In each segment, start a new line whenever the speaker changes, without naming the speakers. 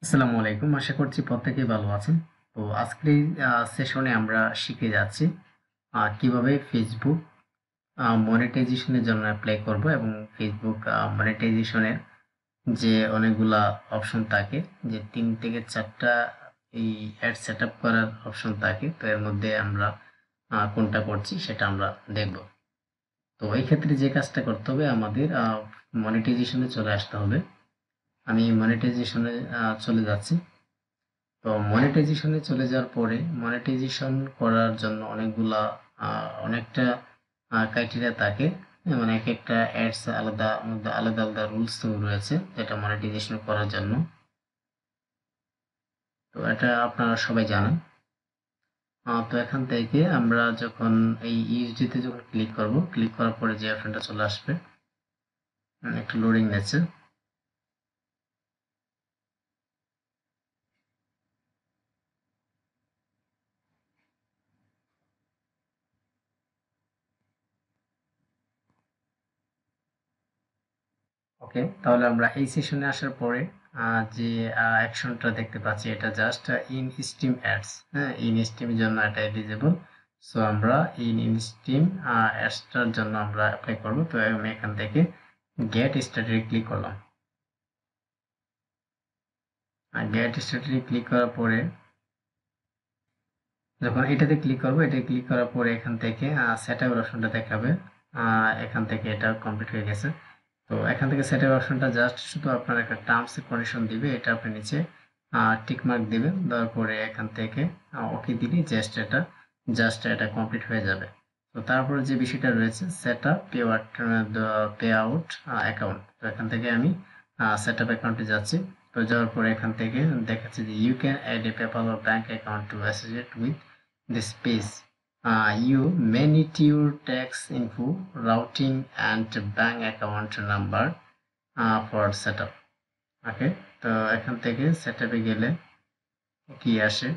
আসসালামু আলাইকুম। আশা করছি প্রত্যেকেই ভালো আছেন। তো আজকের এই সেশনে আমরা শিখে যাচ্ছি কিভাবে ফেসবুক মনিটাইজেশনের জন্য অ্যাপ্লাই করব এবং ফেসবুক মনিটাইজেশনের যে অনেকগুলা অপশন থাকে, যে ৩ থেকে ৪টা এই অ্যাড সেটআপ করার অপশন থাকে। তো এর মধ্যে আমরা কোনটা করছি সেটা আমরা দেখব। তো এই ক্ষেত্রে যে কাজটা করতে হবে, আমাদের মনিটাইজেশনে চলে আসতে হবে। আমি মনিটাইজেশনে চলে যাচ্ছি। তো মনিটাইজেশনে চলে যাওয়ার পরে মনিটাইজেশন করার জন্য অনেকটা ক্রাইটেরিয়া থাকে। মানে এক একটা অ্যাডস আলাদা আলাদা আলাদা আলাদা রুলস রয়েছে যেটা মনিটাইজেশন করার জন্য। তো এটা আপনারা সবাই জানেন। তো এখান থেকে আমরা যখন এই ইউএসডি যখন ক্লিক করব, ক্লিক করার পরে যে অপশনটা চলে আসবে, একটু লোডিং নিচ্ছে। ওকে, তাহলে আমরা এই সেশনে আসার পরে যে অ্যাকশনটা দেখতে পাচ্ছি, এটা জাস্ট ইন স্ট্রিম অ্যাডস। হ্যাঁ, ইন স্ট্রিমের জন্য এটা এলিজিবল। সো আমরা ইন স্ট্রিম অ্যাডসটার জন্য আমরা অ্যাপ্লাই করব। তো আমি এখান থেকে গেট স্টার্টেড ক্লিক করলাম। গেট স্টার্টেড ক্লিক করার পরে যখন এটাতে ক্লিক করব, এটা ক্লিক করার পরে এখান থেকে সেটআপ অপশনটা দেখাবে। এখান থেকে এটা কমপ্লিট হয়ে গেছে। তো এখান থেকে সেটের অপশনটা জাস্ট শুধু আপনার একটা টার্মস এন্ড কন্ডিশন দিবে, এটা আপনি নিচে টিক মার্ক দিবেন। দেওয়ার পরে এখান থেকে ওকে দিলে জাস্ট এটা কমপ্লিট হয়ে যাবে। তো তারপরে যে বিষয়টা রয়েছে set up pay out account. তো এখান থেকে আমি সেট আপ অ্যাকাউন্টে যাচ্ছি। তো যাওয়ার পরে এখান থেকে দেখাচ্ছে যে you can add a PayPal or bank account to associate with this page. You may need your tax info, routing and bank account number for setup. ওকে, তো এখান থেকে সেটআপে গেলে কি আসে?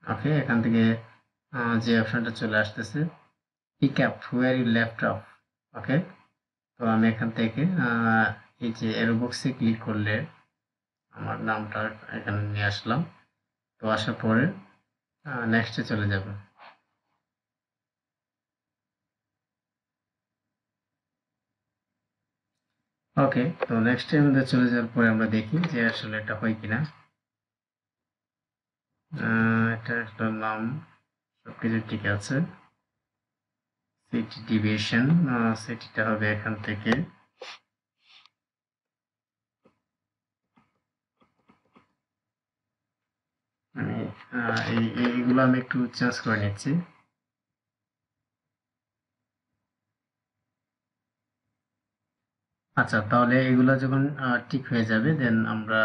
ওকে, এখান থেকে যে অপশনটা চলে আসতেছে pick up where you left off. Okay, তো আমি এখান থেকে এই যে এরো বক্সে ক্লিক করলে আমার নামটা এখানে নিয়ে আসলাম। তো আসার পরে নেক্সটে চলে যাব। ওকে, তো নেক্সট এর মধ্যে চলে যাওয়ার পরে আমরা দেখি যে আসলে এটা হয় কিনা। এটা একটা নাম, সবকিছু ঠিক আছে। সিটি ডিভিশন, সিটিটা হবে এখান থেকে আমি এইগুলো আমি একটু চেঞ্জ করে নিচ্ছি। আচ্ছা, তাহলে এগুলো যখন ঠিক হয়ে যাবে দেন আমরা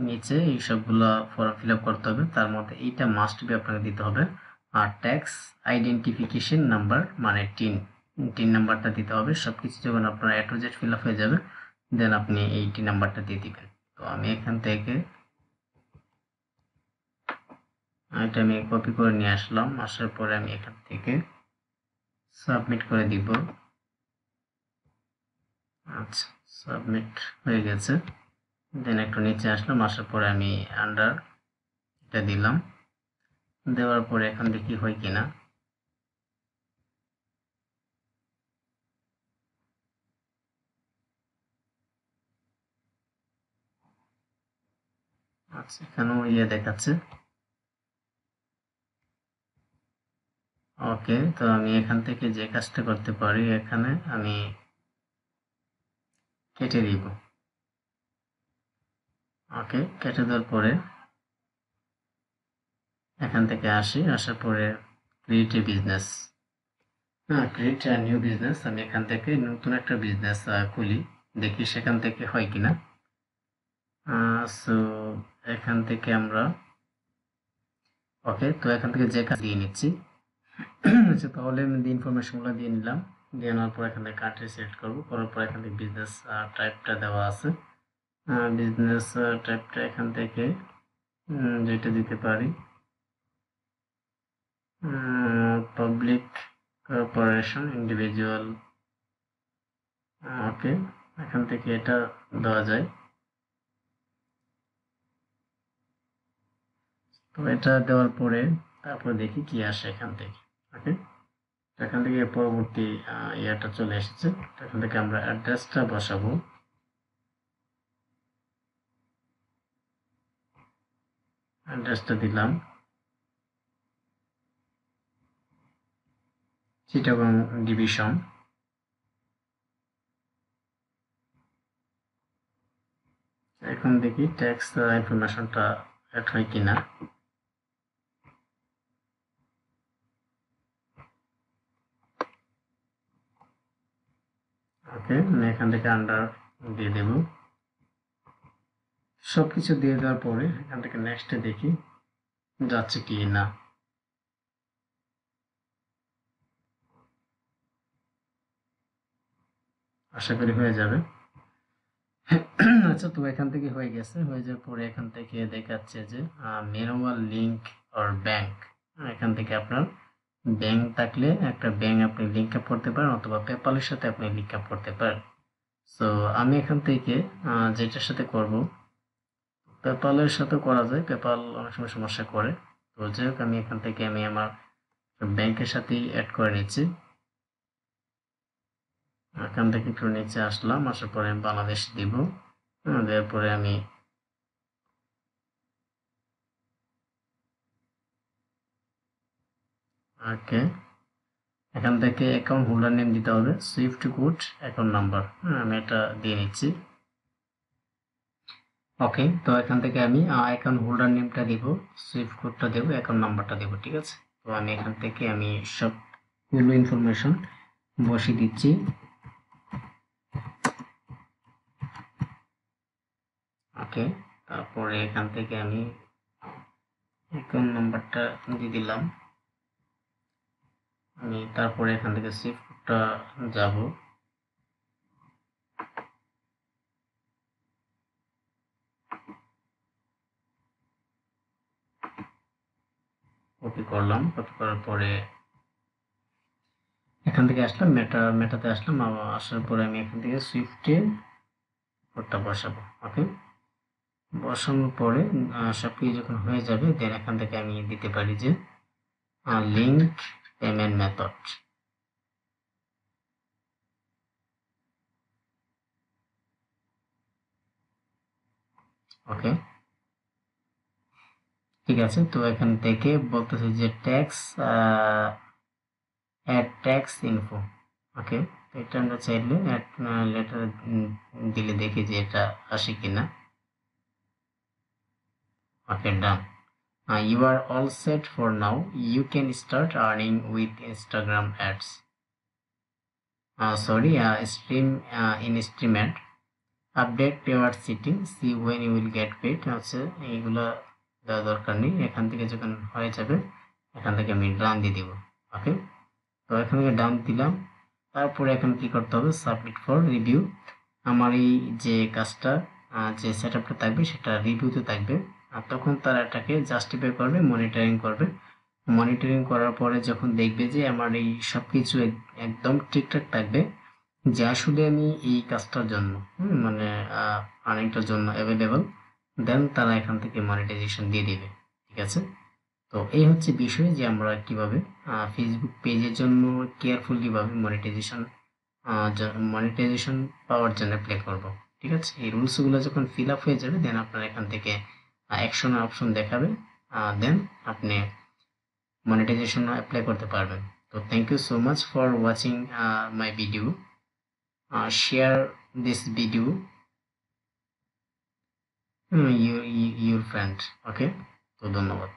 নিচে এই সবগুলো ফর্ম ফিল আপ করতে হবে। তার মধ্যে এইটা মাস্ট বি আপনাকে দিতে হবে। আর ট্যাক্স আইডেন্টিফিকেশন নাম্বার মানে টিন নাম্বারটা দিতে হবে। সবকিছু যখন আপনার এ টু জেড ফিল আপ হয়ে যাবে দেন আপনি এই টিন নাম্বারটা দিয়ে দিবেন। তো আমি এখান থেকে এটা আমি কপি করে নিয়ে আসলাম। আসার পরে আমি এখান থেকে সাবমিট করে দিব। আচ্ছা, সাবমিট হয়ে গেছে। দেন একটু নিচে আসলাম। আসার পরে আমি আন্ডার এটা দিলাম। দেওয়ার পরে এখন দেখি হয় কিনা। আচ্ছা, এখানেও দেখাচ্ছে। ওকে, তো আমি এখান থেকে যে কাজটা করতে পারি, এখানে আমি কেটে দিব। ওকে, কেটে দেওয়ার পরে এখান থেকে আসি। আসার পরে create a business. Create a new business. আমি এখান থেকে নতুন একটা বিজনেস খুলি, দেখি সেখান থেকে হয় কিনা। সো এখান থেকে আমরা ওকে, তো এখান থেকে যে কাজ দিয়ে নিচ্ছি। আচ্ছা, তাহলে আমি ইনফরমেশনগুলো দিয়ে নিলাম। দিয়ে নেওয়ার পর এখান থেকে কান্ট্রি সিলেক্ট করবো। করার পর এখান থেকে বিজনেস টাইপটা দেওয়া আছে। বিজনেস টাইপটা এখান থেকে যেটা দিতে পারি, পাবলিক কর্পোরেশন, ইন্ডিভিজুয়াল, ওকে, এখান থেকে এটা দেওয়া যায়। তো এটা দেওয়ার পরে তারপর দেখি কি আসে এখান থেকে। ওকে, এখান থেকে পরবর্তী ইয়াটা চলে এসেছে। এখান থেকে আমরা অ্যাড্রেসটা বসাবো। অ্যাড্রেসটা দিলাম চিটাগং ডিভিশন। এখন দেখি ট্যাক্স ইনফরমেশনটা অ্যাড হয় কিনা। ওকে, আমি এখান থেকে আন্ডার দিয়ে দেব। সবকিছু দিয়ে দেওয়ার পরে এখান থেকে নেক্সটে দেখি যাচ্ছে কি না। আশা করি হয়ে যাবে। আচ্ছা, তো এখান থেকে হয়ে গেছে। হয়ে যাওয়ার পরে এখান থেকে দেখাচ্ছে যে ম্যানুয়াল লিঙ্ক অর ব্যাংক। এখান থেকে আপনার ব্যাংক থাকলে একটা ব্যাংক আপনি লিঙ্ক আপ করতে পারেন, অথবা পেপালের সাথে আপনি লিঙ্ক আপ করতে পারেন। সো আমি এখান থেকে যেটার সাথে করব, পেপালের সাথে করা যায়, পেপাল অনেক সময় সমস্যা করে। তো যাই হোক, আমি এখান থেকে আমি আমার ব্যাংকের সাথেই অ্যাড করে নিচ্ছি। এখান থেকে একটু নিচে আসলাম, আসার পরে বাংলাদেশ দিব। দেওয়ার পরে আমি ওকে, এখান থেকে অ্যাকাউন্ট হোল্ডার নেম দিতে হবে, সুইফট কোড, অ্যাকাউন্ট নাম্বার। আমি এটা দিয়ে নিচ্ছি। ওকে, তো এখান থেকে আমি অ্যাকাউন্ট হোল্ডার নেমটা দিব, সুইফট কোডটা দেবো, অ্যাকাউন্ট নাম্বারটা দেবো। ঠিক আছে, তো আমি এখান থেকে আমি সবগুলো ইনফরমেশন বসিয়ে দিচ্ছি। ওকে, তারপরে এখান থেকে আমি অ্যাকাউন্ট নাম্বারটা দিয়ে দিলাম। আমি তারপরে এখান থেকে সুইফট কোডটা যাব। কপি করলাম, কপি করার পরে এখান থেকে আসলাম মেটাতে আসলাম। আসার পরে আমি এখান থেকে সুইফটে কোডটা বসাবো। ওকে, বসানোর পরে সবকিছু যখন হয়ে যাবে, দেন এখান থেকে আমি দিতে পারি যে লিঙ্ক পেমেন্ট মেথড। ওকে, ঠিক আছে। তো এখান থেকে বলতেছে যে ট্যাক্স অ্যাড ট্যাক্স ইনফো। ওকে, তো এটা আমরা চাইলে অ্যাড লেটার দিলে দেখি যে এটা আসে কিনা। ওকে, ডান। You are all set for now. You can start earning with Instagram ads. Stream in stream ad. Update your setting. See when you will get paid. আচ্ছা, এইগুলো দেওয়া দরকার নেই। এখান থেকে যখন হয়ে যাবে, এখান থেকে আমি ডান দিয়ে দিব। ওকে, তো এখান থেকে ডান দিলাম। তারপরে এখন কি করতে হবে, সাবমিট ফর রিভিউ। আমার এই যে কাজটা যে সেট আপটা থাকবে সেটা রিভিউতে থাকবে। আর তখন তারা এটাকে জাস্টিফাই করবে, মনিটরিং করবে। মনিটরিং করার পরে যখন দেখবে যে আমার এই সব কিছু একদম ঠিকঠাক থাকবে, যে আসলে আমি এই কাজটার জন্য মানে আর্নিংটার জন্য অ্যাভেলেবল, দেন তারা এখান থেকে মনিটাইজেশন দিয়ে দিবে। ঠিক আছে, তো এই হচ্ছে বিষয় যে আমরা কিভাবে ফেসবুক পেজের জন্য কেয়ারফুলি ভাবে মনিটাইজেশন পাওয়ার জন্য অ্যাপ্লাই করব। ঠিক আছে, এই রুলসগুলো যখন ফিল আপ হয়ে যাবে, দেন আপনার এখান থেকে অ্যাকশনের অপশন দেখাবে, দেন আপনি মনিটাইজেশন অ্যাপ্লাই করতে পারবেন। তো thank you so much for watching my video. Share this video your friend. Okay, তো ধন্যবাদ।